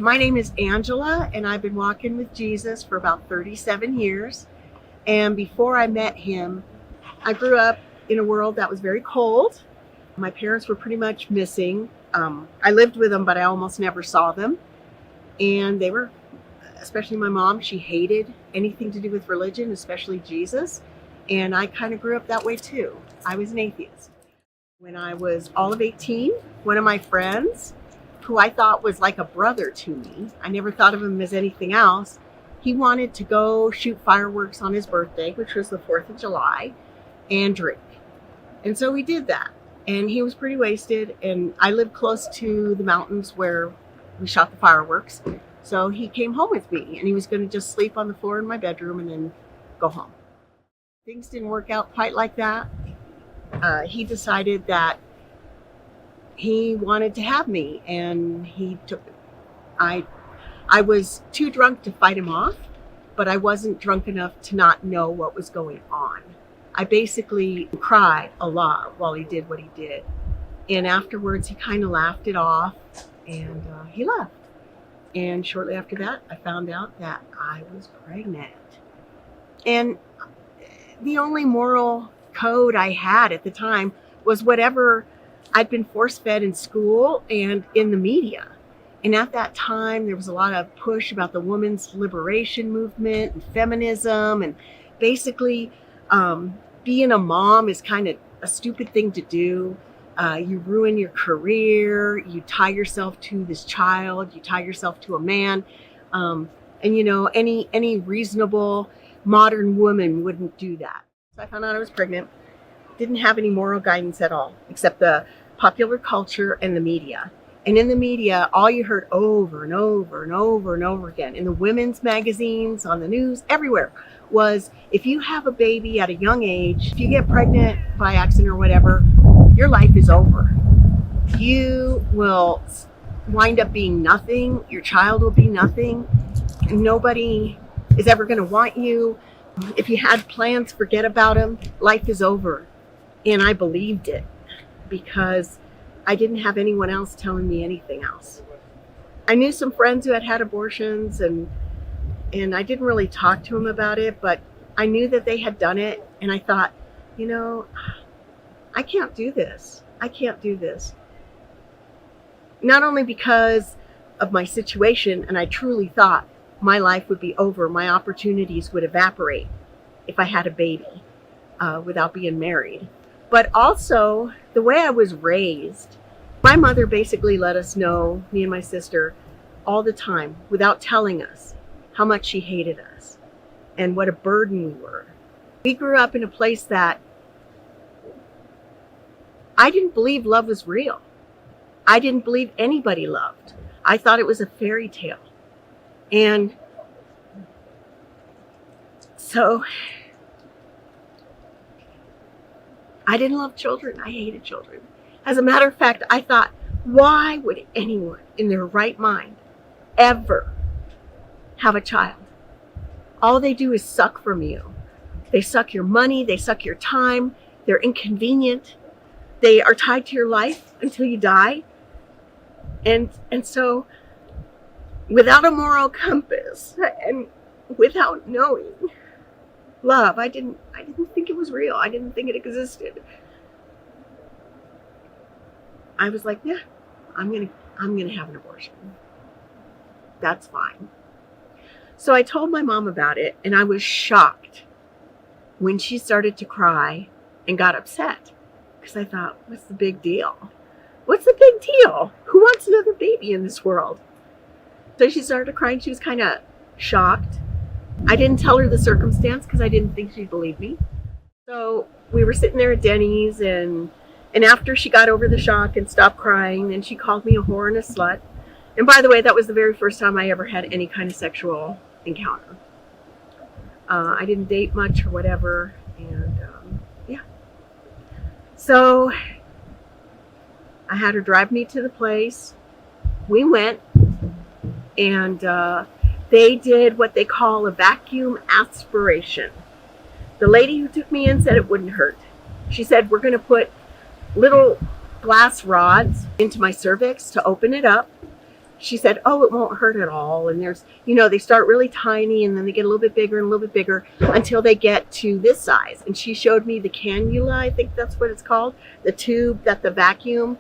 My name is Angela, and I've been walking with Jesus for about 37 years. And before I met him, I grew up in a world that was very cold. My parents were pretty much missing. I lived with them, but I almost never saw them. And they were, especially my mom, she hated anything to do with religion, especially Jesus. And I kind of grew up that way too. I was an atheist. When I was all of 18, one of my friends, who I thought was like a brother to me, I never thought of him as anything else, he wanted to go shoot fireworks on his birthday, which was the 4th of July, and drink. And so we did that. And he was pretty wasted, and I lived close to the mountains where we shot the fireworks. So he came home with me, and he was going to just sleep on the floor in my bedroom and then go home. Things didn't work out quite like that. He decided that he wanted to have me, and he took it. I was too drunk to fight him off, but I wasn't drunk enough to not know what was going on. I basically cried a lot while he did what he did. And afterwards, he kind of laughed it off, and he left. And shortly after that, I found out that I was pregnant. And the only moral code I had at the time was whatever I'd been force-fed in school and in the media. And at that time, there was a lot of push about the women's liberation movement and feminism. And basically, being a mom is kind of a stupid thing to do. You ruin your career. You tie yourself to this child. You tie yourself to a man. And, you know, any reasonable modern woman wouldn't do that. So I found out I was pregnant. Didn't have any moral guidance at all, except the popular culture and the media. And in the media, all you heard over and over and over and over again, in the women's magazines, on the news, everywhere, was if you have a baby at a young age, if you get pregnant by accident or whatever, your life is over. You will wind up being nothing. Your child will be nothing. Nobody is ever going to want you. If you had plans, forget about them. Life is over. And I believed it because I didn't have anyone else telling me anything else. I knew some friends who had had abortions, and I didn't really talk to them about it, but I knew that they had done it, and I thought, you know, I can't do this. I can't do this. Not only because of my situation, and I truly thought my life would be over, my opportunities would evaporate if I had a baby without being married, but also the way I was raised. My mother basically let us know, me and my sister, all the time, without telling us, how much she hated us and what a burden we were. We grew up in a place that I didn't believe love was real. I didn't believe anybody loved. I thought it was a fairy tale. And so I didn't love children. I hated children. As a matter of fact, I thought, why would anyone in their right mind ever have a child? All they do is suck from you. They suck your money. They suck your time. They're inconvenient. They are tied to your life until you die. And so without a moral compass and without knowing love, I didn't think it was real. I didn't think it existed. I was like, yeah, I'm gonna have an abortion. That's fine. So I told my mom about it, and I was shocked when she started to cry and got upset, because I thought, what's the big deal? What's the big deal? Who wants another baby in this world? So she started crying. She was kind of shocked. I didn't tell her the circumstance because I didn't think she'd believe me. So we were sitting there at Denny's, and after she got over the shock and stopped crying, then she called me a whore and a slut. And by the way, that was the very first time I ever had any kind of sexual encounter. I didn't date much or whatever, and yeah. So I had her drive me to the place. We went, and they did what they call a vacuum aspiration. The lady who took me in said it wouldn't hurt. She said, we're going to put little glass rods into my cervix to open it up, she said, oh, it won't hurt at all. And there's, they start really tiny and then they get a little bit bigger and a little bit bigger until they get to this size. And she showed me the cannula, I think that's what it's called, the tube that the vacuum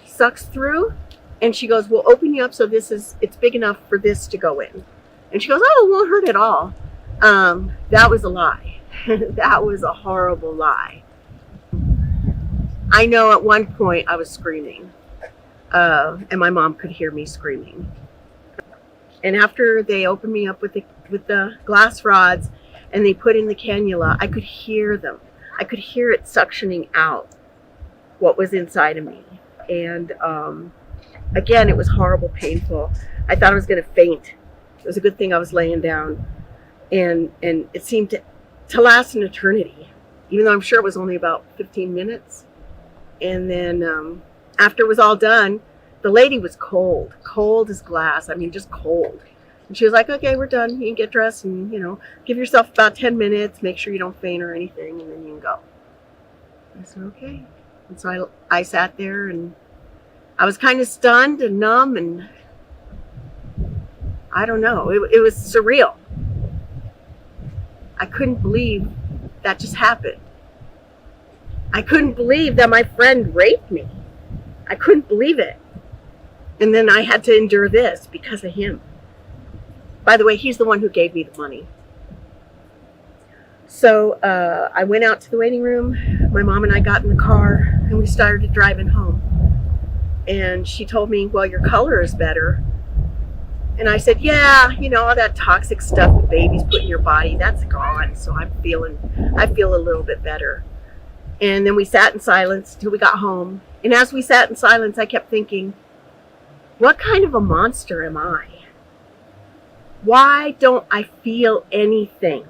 sucks through. And she goes, we'll open you up so it's big enough for this to go in. And she goes, oh, it won't hurt at all. That was a lie. That was a horrible lie. I know at one point I was screaming, and my mom could hear me screaming. And after they opened me up with the glass rods and they put in the cannula, I could hear them. I could hear it suctioning out what was inside of me. And again, it was horrible, painful. I thought I was going to faint. It was a good thing I was laying down. And it seemed to last an eternity, even though I'm sure it was only about 15 minutes. And then after it was all done, the lady was cold as glass. I mean, just cold. And she was like, okay, we're done. You can get dressed and, give yourself about 10 minutes. Make sure you don't faint or anything, and then you can go. I said, okay. And so I sat there, and I was kind of stunned and numb, and I don't know. It was surreal. I couldn't believe that just happened. I couldn't believe that my friend raped me. I couldn't believe it. And then I had to endure this because of him. By the way, he's the one who gave me the money. So I went out to the waiting room. My mom and I got in the car and we started driving home. And she told me, well, your color is better. And I said, yeah, all that toxic stuff the babies put in your body, that's gone. So I feel a little bit better. And then we sat in silence till we got home. And as we sat in silence, I kept thinking, what kind of a monster am I? Why don't I feel anything?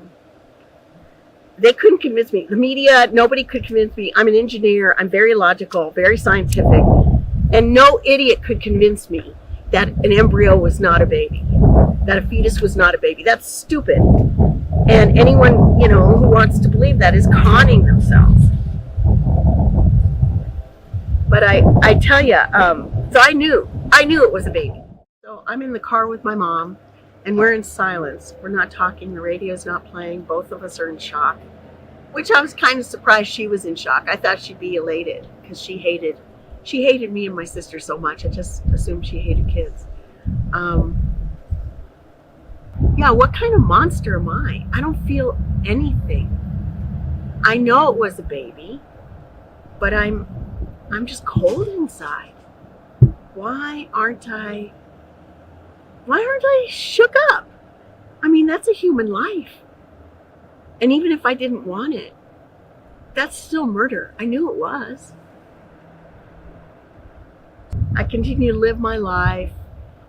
They couldn't convince me. The media, nobody could convince me. I'm an engineer. I'm very logical, very scientific. And no idiot could convince me that an embryo was not a baby, that a fetus was not a baby. That's stupid. And anyone, who wants to believe that is conning themselves. But I tell you, so I knew it was a baby. So I'm in the car with my mom, and we're in silence. We're not talking. The radio's not playing. Both of us are in shock, which I was kind of surprised she was in shock. I thought she'd be elated because she hated me and my sister so much. I just assumed she hated kids. Yeah, what kind of monster am I? I don't feel anything. I know it was a baby, but I'm just cold inside. Why aren't I shook up? I mean, that's a human life. And even if I didn't want it, that's still murder. I knew it was. I continue to live my life,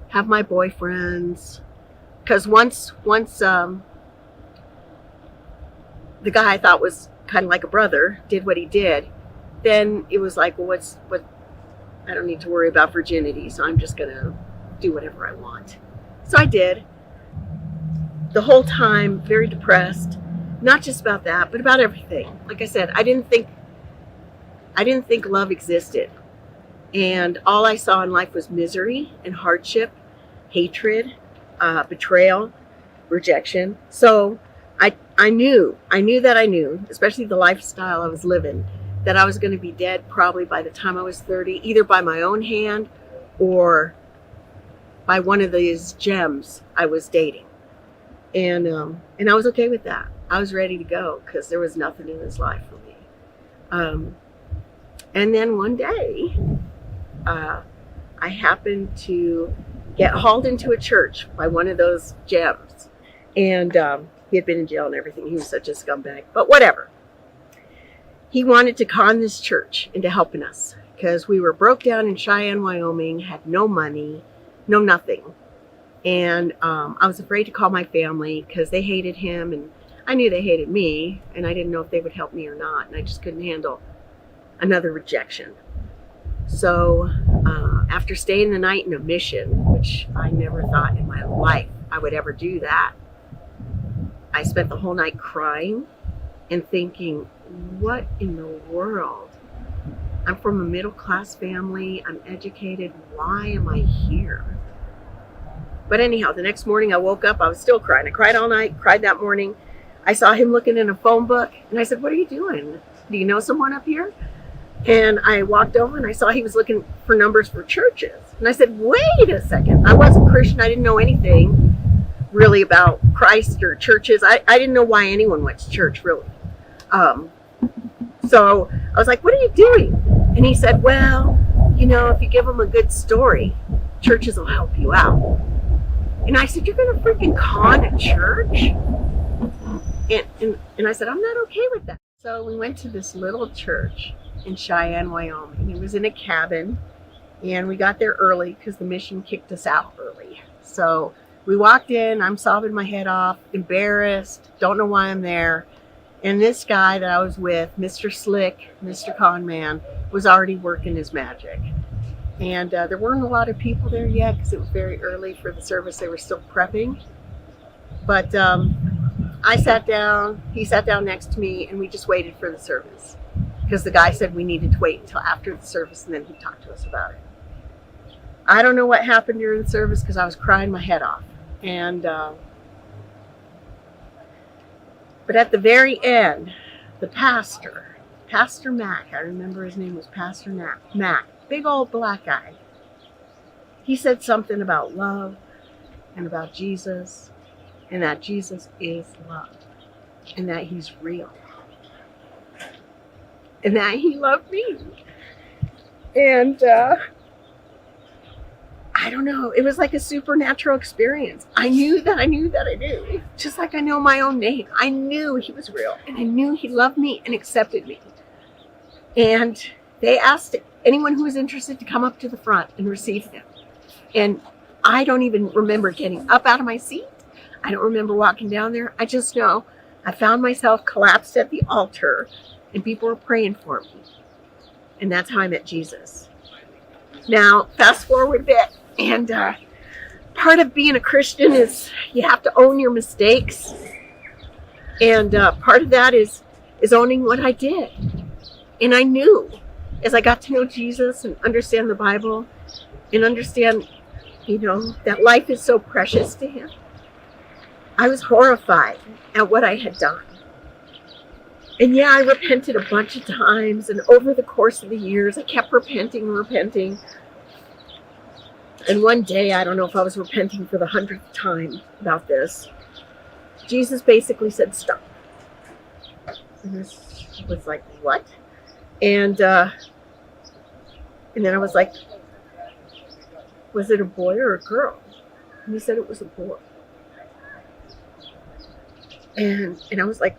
have my boyfriends, because once the guy I thought was kind of like a brother did what he did, then it was like, well, I don't need to worry about virginity, so I'm just gonna do whatever I want. So I did. The whole time, very depressed, not just about that, but about everything. Like I said, I didn't think love existed. And all I saw in life was misery and hardship, hatred, betrayal, rejection. So I knew, especially the lifestyle I was living, that I was going to be dead probably by the time I was 30, either by my own hand or by one of these gems I was dating. And I was okay with that. I was ready to go because there was nothing in this life for me. And then one day, I happened to get hauled into a church by one of those gems. And he had been in jail and everything. He was such a scumbag, but whatever. He wanted to con this church into helping us because we were broke down in Cheyenne, Wyoming, had no money, no nothing. And I was afraid to call my family because they hated him and I knew they hated me and I didn't know if they would help me or not. And I just couldn't handle another rejection. So after staying the night in a mission, which I never thought in my life I would ever do that, I spent the whole night crying and thinking, what in the world? I'm from a middle-class family. I'm educated. Why am I here? But anyhow, the next morning I woke up, I was still crying. I cried all night, cried that morning. I saw him looking in a phone book, and I said, "What are you doing? Do you know someone up here?" And I walked over and I saw he was looking for numbers for churches. And I said, "Wait a second. I wasn't Christian. I didn't know anything really about Christ or churches. I didn't know why anyone went to church, really. So I was like, "What are you doing?" And he said, "Well, if you give them a good story, churches will help you out." And I said, "You're going to freaking con a church?" And I said, "I'm not okay with that." So we went to this little church in Cheyenne, Wyoming. It was in a cabin, and we got there early because the mission kicked us out early. So we walked in, I'm sobbing my head off, embarrassed, don't know why I'm there. And this guy that I was with, Mr. Slick, Mr. Con Man, was already working his magic. And there weren't a lot of people there yet because it was very early for the service. They were still prepping. But I sat down, he sat down next to me, and we just waited for the service. Because the guy said we needed to wait until after the service and then he'd talk to us about it. I don't know what happened during the service because I was crying my head off. And but at the very end, the pastor, Pastor Mac, I remember his name was Pastor Mac, big old black guy. He said something about love and about Jesus, and that Jesus is love, and that he's real, and that he loved me. And I don't know, it was like a supernatural experience. I knew that I knew. Just like I know my own name. I knew he was real, and I knew he loved me and accepted me. And they asked anyone who was interested to come up to the front and receive him. And I don't even remember getting up out of my seat. I don't remember walking down there. I just know I found myself collapsed at the altar and people were praying for me. And that's how I met Jesus. Now, fast forward a bit, and part of being a Christian is you have to own your mistakes. And part of that is owning what I did. And I knew as I got to know Jesus and understand the Bible and understand, that life is so precious to him, I was horrified at what I had done. And yeah, I repented a bunch of times, and over the course of the years, I kept repenting. And one day, I don't know if I was repenting for the 100th time about this, Jesus basically said, "Stop." And this was like, what? And then I was like, "Was it a boy or a girl?" And he said it was a boy. And I was like,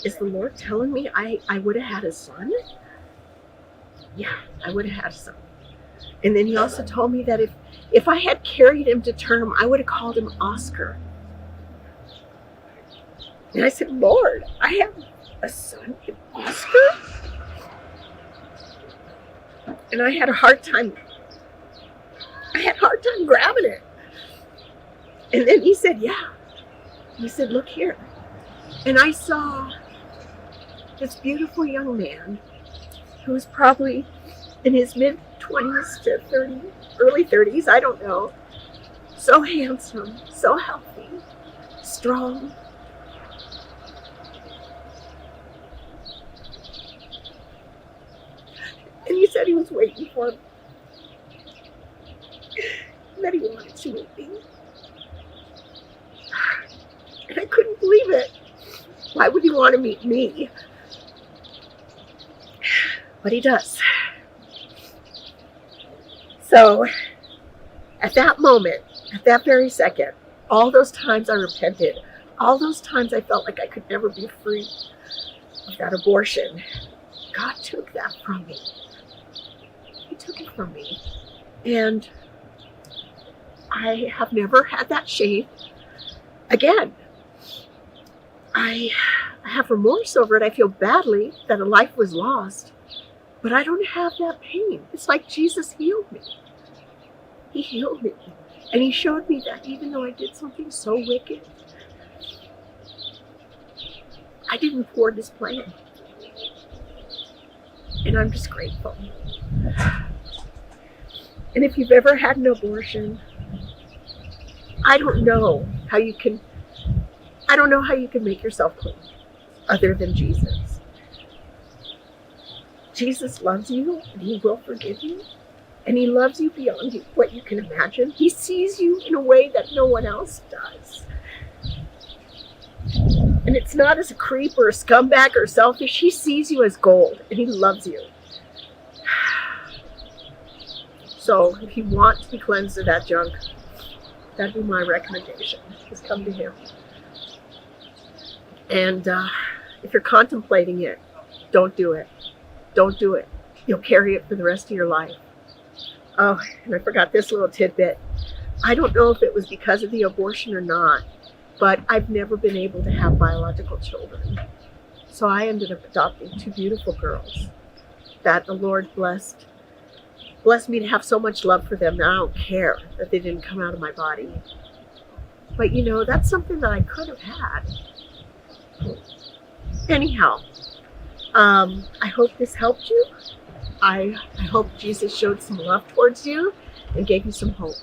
is the Lord telling me I would have had a son? Yeah, I would have had a son. And then he also told me that if I had carried him to term, I would have called him Oscar. And I said, "Lord, I have a son named Oscar?" And I had a hard time grabbing it. And then he said, "Yeah." He said, "Look here." And I saw this beautiful young man who was probably in his mid-20s to early 30s, I don't know. So handsome, so healthy, strong. And he said he was waiting for me. That he wanted to meet me. And I couldn't believe it. Why would he want to meet me? But he does. So, at that moment, at that very second, all those times I repented, all those times I felt like I could never be free of that abortion, God took that from me. He took it from me. And I have never had that shame again. I have remorse over it. I feel badly that a life was lost, but I don't have that pain. It's like Jesus healed me. He healed me. And he showed me that even though I did something so wicked, I didn't thwart his plan. And I'm just grateful. And if you've ever had an abortion, I don't know how you can make yourself clean other than Jesus. Jesus loves you and he will forgive you. And he loves you beyond what you can imagine. He sees you in a way that no one else does. And it's not as a creep or a scumbag or selfish. He sees you as gold and he loves you. So if you want to be cleansed of that junk, that'd be my recommendation. Just come to him. And if you're contemplating it, don't do it. Don't do it. You'll carry it for the rest of your life. Oh, and I forgot this little tidbit. I don't know if it was because of the abortion or not, but I've never been able to have biological children. So I ended up adopting 2 beautiful girls that the Lord blessed me to have so much love for them that I don't care that they didn't come out of my body. But you know, that's something that I could have had. Anyhow, I hope this helped you. I hope Jesus showed some love towards you and gave you some hope.